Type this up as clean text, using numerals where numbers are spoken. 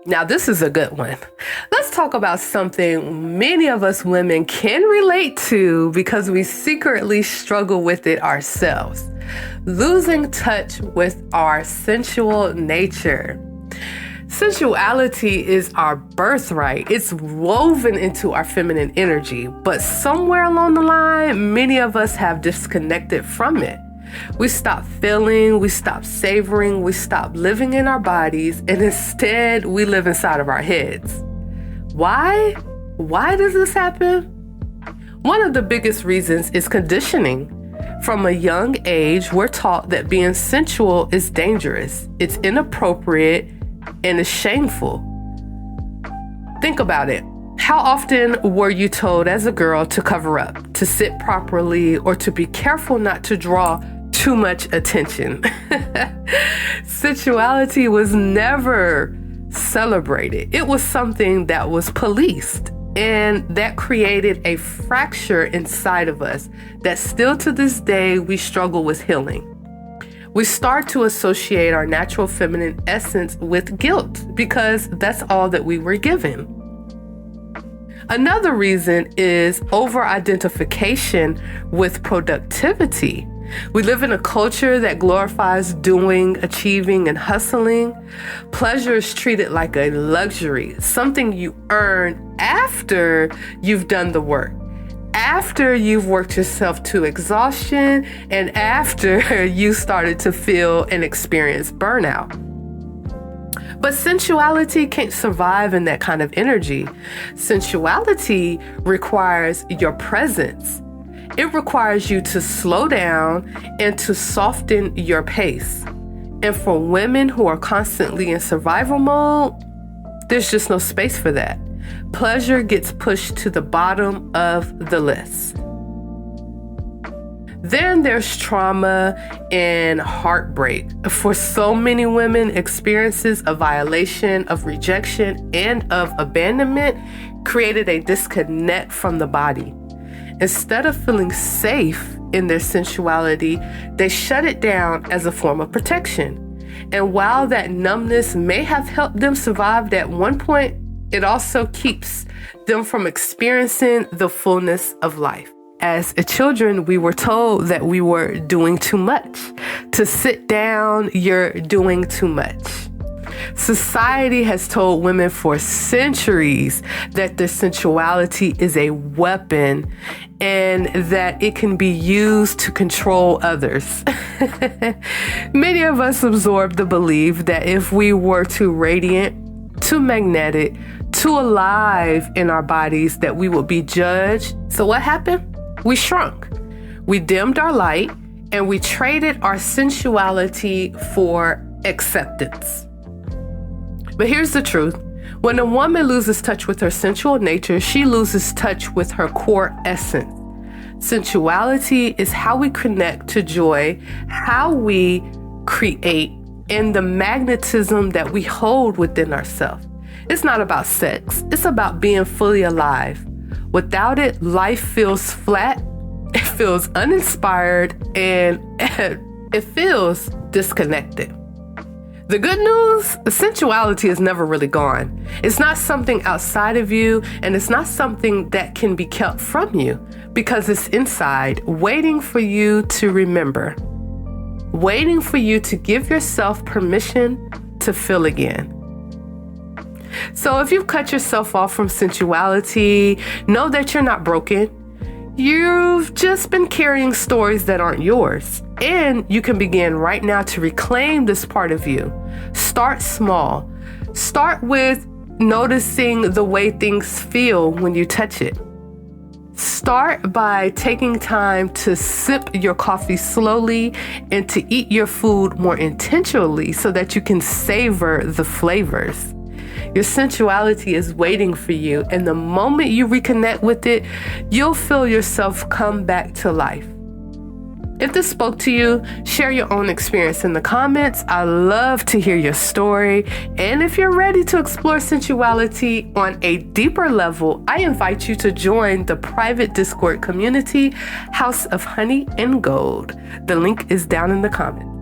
Now, this is a good one. Let's talk about something many of us women can relate to because we secretly struggle with it ourselves. Losing touch with our sensual nature. Sensuality is our birthright. It's woven into our feminine energy, but somewhere along the line, many of us have disconnected from it. We stop feeling, we stop savoring, we stop living in our bodies, and instead we live inside of our heads. Why? Why does this happen? One of the biggest reasons is conditioning. From a young age, we're taught that being sensual is dangerous, it's inappropriate, and it's shameful. Think about it. How often were you told as a girl to cover up, to sit properly, or to be careful not to draw too much attention? Sensuality was never celebrated. It was something that was policed, and that created a fracture inside of us that still to this day we struggle with healing. We start to associate our natural feminine essence with guilt because that's all that we were given. Another reason is over-identification with productivity. We live in a culture that glorifies doing, achieving, and hustling. Pleasure is treated like a luxury, something you earn after you've done the work, after you've worked yourself to exhaustion, and after you started to feel and experience burnout. But sensuality can't survive in that kind of energy. Sensuality requires your presence. It requires you to slow down and to soften your pace. And for women who are constantly in survival mode, there's just no space for that. Pleasure gets pushed to the bottom of the list. Then there's trauma and heartbreak. For so many women, experiences of violation, of rejection, and of abandonment created a disconnect from the body. Instead of feeling safe in their sensuality, they shut it down as a form of protection. And while that numbness may have helped them survive at one point, it also keeps them from experiencing the fullness of life. As children, we were told that we were doing too much. To sit down, you're doing too much. Society has told women for centuries that their sensuality is a weapon and that it can be used to control others. Many of us absorb the belief that if we were too radiant, too magnetic, too alive in our bodies, that we would be judged. So what happened? We shrunk. We dimmed our light and we traded our sensuality for acceptance. But here's the truth. When a woman loses touch with her sensual nature, she loses touch with her core essence. Sensuality is how we connect to joy, how we create, and the magnetism that we hold within ourselves. It's not about sex. It's about being fully alive. Without it, life feels flat, it feels uninspired, and it feels disconnected. The good news, the sensuality is never really gone. It's not something outside of you, and it's not something that can be kept from you because it's inside, waiting for you to remember, waiting for you to give yourself permission to feel again. So if you've cut yourself off from sensuality, know that you're not broken. You've just been carrying stories that aren't yours. And you can begin right now to reclaim this part of you. Start small. Start with noticing the way things feel when you touch it. Start by taking time to sip your coffee slowly and to eat your food more intentionally so that you can savor the flavors. Your sensuality is waiting for you, and the moment you reconnect with it, you'll feel yourself come back to life. If this spoke to you, share your own experience in the comments. I love to hear your story. And if you're ready to explore sensuality on a deeper level, I invite you to join the private Discord community, House of Honey and Gold. The link is down in the comments.